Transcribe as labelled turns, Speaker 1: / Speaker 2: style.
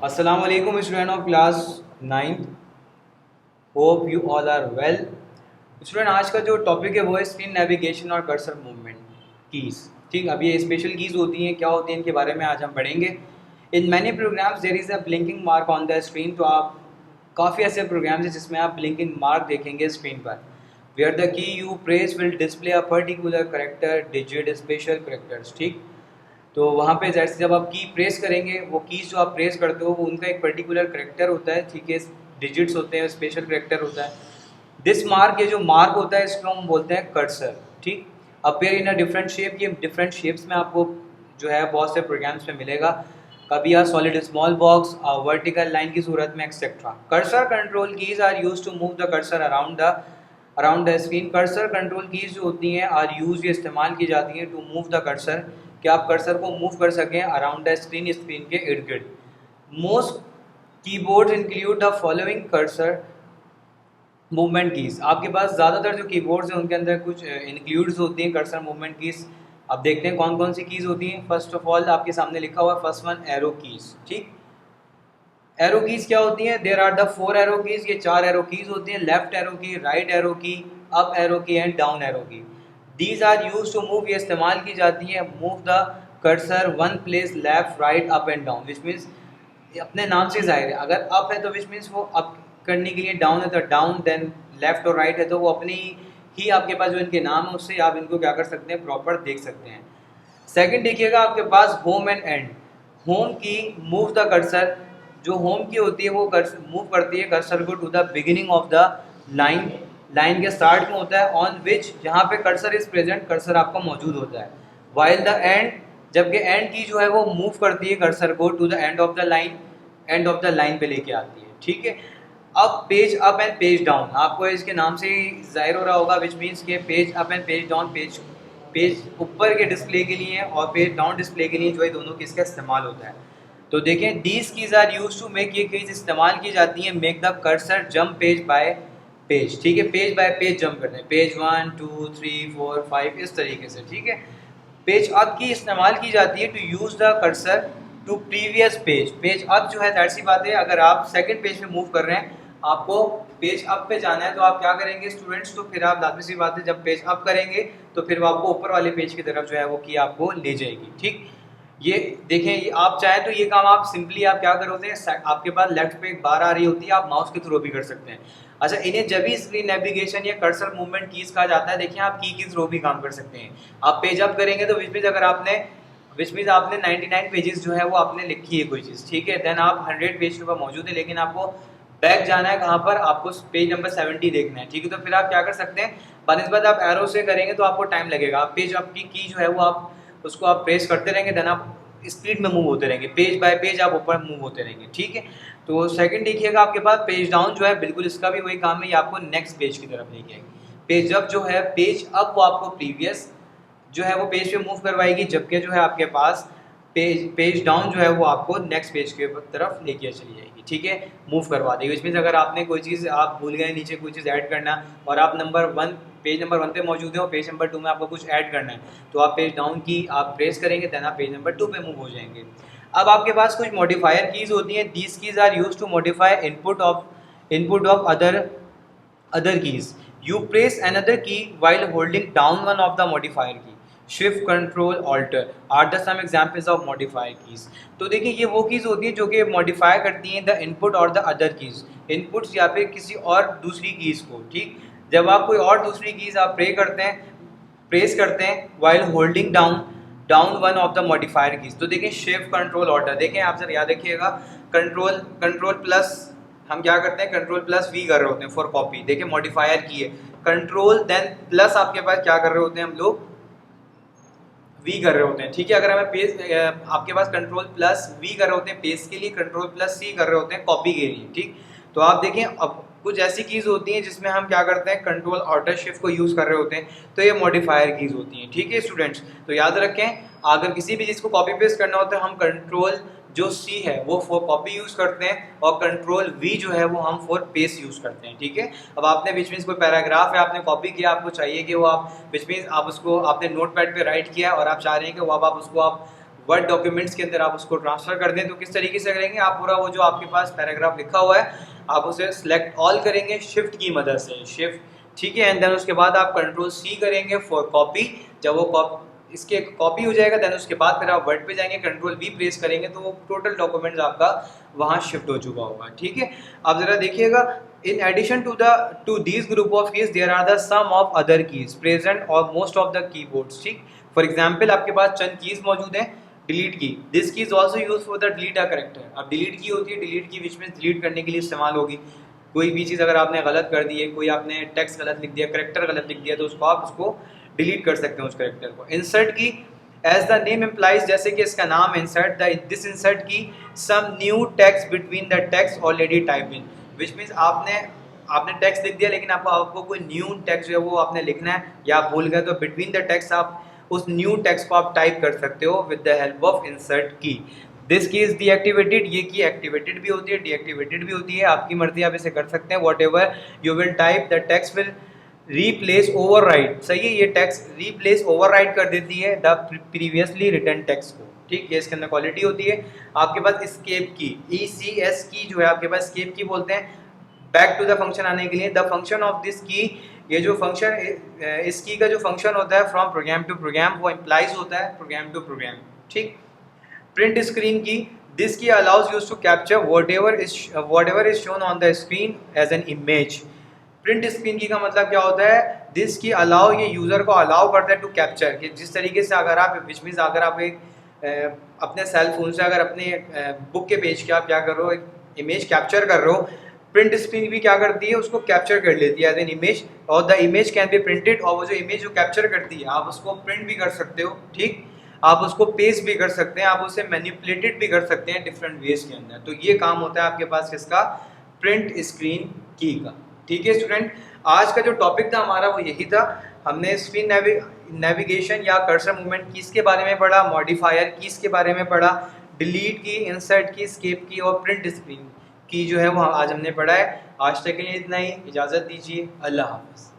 Speaker 1: Assalamu alaikum student of class 9th. Hope you all are well. Student आज का जो topic है वो है स्क्रीन नेविगेशन और कर्सर मूवमेंट कीज। ठीक, अब ये स्पेशल कीज होती हैं, क्या होती हैं, इनके बारे में आज हम पढ़ेंगे। In many programs there is a blinking mark on the screen. तो आप काफ़ी ऐसे प्रोग्राम्स हैं जिसमें आप ब्लिंकिंग मार्क देखेंगे स्क्रीन पर। Where the key you press will display a particular character, digit, special characters. ठीक, तो वहाँ पे जैसे जब आप की प्रेस करेंगे, वो कीज जो आप प्रेस करते हो वो उनका एक पर्टिकुलर करेक्टर होता है। ठीक है, डिजिट्स होते हैं, स्पेशल करेक्टर होता है। दिस मार्क, ये जो मार्क होता है इसको हम बोलते हैं कर्सर। ठीक, appear in a different shape, ये डिफरेंट शेप्स में आपको जो है बहुत से प्रोग्राम्स में मिलेगा। कभी आ solid small box, vertical line की सूरत में, etcetera. Cursor control keys are used to move the cursor around the screen. Cursor control keys जो होती हैं आर यूज, ये इस्तेमाल की जाती हैं टू मूव द कर्सर, कि आप कर्सर को मूव कर सकें अराउंड द स्क्रीन, स्क्रीन के इर्द गिर्द। Most keyboards include the following cursor movement keys. आपके पास ज़्यादातर जो कीबोर्ड्स हैं उनके अंदर कुछ इंक्लूड्स होती हैं कर्सर मूवमेंट कीज। अब देखते हैं कौन कौन सी कीज़ होती हैं। फर्स्ट ऑफ ऑल आपके सामने लिखा हुआ है, फर्स्ट वन एरो कीज। ठीक, एरो कीज क्या होती हैं? There are the 4 arrow keys, ये 4 एरो कीज होती हैं। Left arrow key, right arrow key, up arrow key and down arrow key. These are used to move, ये इस्तेमाल की जाती है move the cursor one place left right up and down. Which means अपने नाम से जाहिर है, अगर अप है तो विच मीन्स वो अप करने के लिए, डाउन है तो डाउन, देन लेफ्ट और राइट है तो वो अपनी ही आपके पास जो इनके नाम है उससे आप इनको क्या कर सकते हैं, प्रॉपर देख सकते हैं। सेकंड देखिएगा आपके पास home and end. Home key move the cursor, जो होम की होती है वो मूव करती है कर्सर को to the beginning of the line, line के स्टार्ट में होता है। ऑन विच, जहाँ पे कर्सर इज प्रेजेंट, कर्सर आपका मौजूद होता है। वाइल द एंड, जबकि एंड की जो है वो मूव करती है कर्सर को to the end of the line, end of the line पे लेके आती है। ठीक है, अब page up and page down, आपको इसके नाम से ही जाहिर हो रहा होगा, विच मीन्स के page up and page down, page page ऊपर के डिस्प्ले के लिए और पेज डाउन डिस्प्ले के लिए जो है दोनों की इसका इस्तेमाल होता है। तो देखें, these keys are used to make, ये कीज इस्तेमाल की जाती है make the cursor jump page by page. ठीक है, पेज बाय पेज जंप करते हैं, पेज 1 2 3 4 5 इस तरीके से। ठीक है, पेज अप की इस्तेमाल की जाती है to use the cursor to previous page. Page up जो है जाहिर सी बात है, अगर आप सेकंड पेज पे मूव कर रहे हैं, आपको पेज अप पे जाना है तो आप क्या करेंगे स्टूडेंट्स, तो फिर आप लाजमी सी बात है जब पेज अप करेंगे तो फिर वो आपको ऊपर वाले पेज की तरफ जो है वो की आपको ले जाएगी। ठीक, ये देखें, ये आप चाहें तो ये काम आप सिंपली आप क्या करोगे, आपके पास लेफ्ट पे एक बार आ रही होती है, आप माउस के थ्रू भी कर सकते हैं। अच्छा, इन्हें जब भी स्क्रीन नेविगेशन या कर्सर मूवमेंट कीज कहा जाता है। देखिए, आप की थ्रू भी काम कर सकते हैं। आप पेज अप करेंगे तो विच मीन्स अगर आपने 99 पेजेस जो है वो आपने लिखी है कोई चीज़, ठीक है, देन आप 100 पेज के ऊपर मौजूद है, लेकिन आपको बैक जाना है कहाँ पर, आपको पेज नंबर 70 देखना है। ठीक है, तो फिर आप क्या कर सकते हैं, बनस्बत आप एरो से करेंगे तो आपको टाइम लगेगा। आप पेज अप की जो है वो आप उसको आप प्रेस करते रहेंगे, देन आप स्पीड में मूव होते रहेंगे, पेज बाय पेज आप ऊपर मूव होते रहेंगे। ठीक है, तो सेकंड देखिएगा आपके पास पेज डाउन जो है, बिल्कुल इसका भी वही काम है, ये आपको नेक्स्ट पेज की तरफ लेके आएगी। पेज अप जो है, पेज अप वो आपको प्रीवियस जो है वो पेज पे मूव करवाएगी, जबकि जो है आपके पास पेज डाउन जो है वो आपको नेक्स्ट पेज के तरफ लेके चली जाएगी। ठीक है, मूव करवा देगी। इसमें अगर आपने कोई चीज़ आप भूल गए नीचे कोई चीज़ ऐड करना, और आप पेज नंबर 1 पे मौजूद है और पेज नंबर 2 में आपको कुछ ऐड करना है, तो आप पेज डाउन की आप प्रेस करेंगे, देन आप पेज नंबर 2 पे मूव हो जाएंगे। अब आपके पास कुछ मॉडिफायर कीज़ होती हैं। These keys are used to modify input of other keys. You press another key while holding down one of the modifier key. Shift, Control, Alter are the some examples of modifier keys. तो देखिए, ये वो keys होती हैं जो कि modify करती हैं द इनपुट और द अदर कीज, इनपुट्स या फिर किसी और दूसरी कीज को। ठीक, जब आप कोई और दूसरी कीज आप प्रेस करते हैं while holding down one of the modifier keys. तो देखिए, शिफ्ट, कंट्रोल, ऑल्टर, देखें आप जरा याद रखिएगा, कंट्रोल प्लस हम क्या करते हैं, कंट्रोल प्लस वी कर रहे होते हैं फॉर कॉपी। देखिए, मॉडिफायर की है कंट्रोल, देन प्लस आपके पास क्या कर रहे होते हैं हम लोग, वी कर रहे होते हैं। ठीक है, अगर हमें पेज आपके पास कंट्रोल प्लस वी कर रहे होते हैं पेज के लिए, कंट्रोल प्लस सी कर रहे होते हैं कॉपी के लिए। ठीक, तो आप देखें, अब कुछ ऐसी कीज होती हैं जिसमें हम क्या करते हैं, कंट्रोल ऑल्टर शिफ्ट को यूज कर रहे होते हैं, तो ये मॉडिफायर कीज होती हैं। ठीक है स्टूडेंट्स, तो याद रखें, अगर किसी भी चीज को कॉपी पेस्ट करना होता है, हम कंट्रोल जो सी है वो फॉर कॉपी यूज करते हैं, और कंट्रोल वी जो है वो हम फॉर पेस्ट यूज करते हैं। ठीक है, अब आपने विच मीन्स कोई पैराग्राफ है आपने कॉपी किया, आपको चाहिए कि वो आप विच मीन्स आप उसको आपने नोट पैड पे राइट किया और आप चाह रहे हैं कि वो अब आप उसको आप वर्ड डॉक्यूमेंट्स के अंदर आप उसको ट्रांसफर कर दें। तो किस तरीके से करेंगे, आप पूरा वो जो आपके पास पैराग्राफ लिखा हुआ है आप उसे सिलेक्ट ऑल करेंगे शिफ्ट की मदद से, शिफ्ट, ठीक है। एंड देन उसके बाद आप कंट्रोल सी करेंगे फॉर कॉपी। जब वो इसके कॉपी हो जाएगा देन उसके बाद फिर आप वर्ड पे जाएंगे, कंट्रोल वी प्रेस करेंगे तो वो टोटल डॉक्यूमेंट्स आपका वहाँ शिफ्ट हो चुका होगा, ठीक है। अब जरा देखिएगा, in addition to this group of keys there are the some of other keys present और मोस्ट ऑफ द कीबोर्ड्स, ठीक। फॉर एग्जाम्पल आपके पास चंद कीज मौजूद हैं। डिलीट की, दिस की is also use for the delete a character. अब delete की होती है, डिलीट की विच में डिलीट करने के लिए इस्तेमाल होगी। कोई भी चीज़ अगर आपने गलत कर दी है, कोई आपने टेक्स्ट गलत लिख दिया, करेक्टर गलत लिख दिया, तो उसको आप उसको डिलीट कर सकते हैं उस करेक्टर को। इंसर्ट की, एज द नेम इम्प्लाइज, जैसे कि इसका नाम insert, this insert key some new text between the text already type in, which means आपने टेक्स्ट लिख दिया लेकिन आपको कोई न्यू टेक्स्ट जो है वो आपने लिखना है या आप भूल गए, तो बिटवीन द टेक्स्ट आप उस न्यू टेक्स्ट को आप टाइप कर सकते हो with the help of insert की। दिस की इज डीएक्टिवेटेड, ये की एक्टिवेटेड भी होती है, डीएक्टिवेटेड भी होती है, आपकी मर्जी, आप इसे कर सकते हैं। What ever you will type the text will replace override, सही है, ये टेक्स्ट रीप्लेस ओवरराइड कर देती है द प्रीवियसली रिटन टेक्स्ट को, ठीक है। इसके अंदर क्वालिटी होती है। आपके पास एस्केप की, ECS की जो है आपके पास एस्केप की बोलते हैं, बैक टू द फंक्शन आने के लिए। द फंक्शन ऑफ दिस की, ये जो फंक्शन, इस की का जो फंक्शन होता है फ्रॉम प्रोग्राम टू प्रोग्राम, वो इम्प्लाइज होता है प्रोग्राम टू प्रोग्राम, ठीक। Print screen key, this key allows use to capture whatever is shown on the screen as an image। Print screen key का मतलब क्या होता है, दिस की अलाउ, ये यूज़र को अलाउ करता है टू कैप्चर, कि जिस तरीके से अगर आप विच मीन्स अगर आप एक अपने सेल फोन से अगर अपने बुक के पेज के आप क्या कर रहे हो, एक इमेज कैप्चर कर रहे हो, प्रिंट स्क्रीन भी क्या करती है, उसको कैप्चर कर लेती है एज एन इमेज, और the image can be printed, और वो जो इमेज जो कैप्चर करती है आप उसको प्रिंट भी कर सकते हो, ठीक। आप उसको पेस्ट भी कर सकते हैं, आप उसे मैनिपुलेटेड भी कर सकते हैं डिफरेंट वेज के अंदर। तो ये काम होता है आपके पास किसका, प्रिंट स्क्रीन की का, ठीक है स्टूडेंट। आज का जो टॉपिक था हमारा वो यही था। हमने स्क्रीन नेविगेशन या कर्सर मूवमेंट कीज के बारे में पढ़ा, मॉडिफायर कीज के बारे में पढ़ा, डिलीट की, इंसर्ट की, एस्केप की और प्रिंट स्क्रीन की जो है वो आज हमने पढ़ा है। आज तक के लिए इतना ही, इजाज़त दीजिए, अल्लाह हाफ़िज़।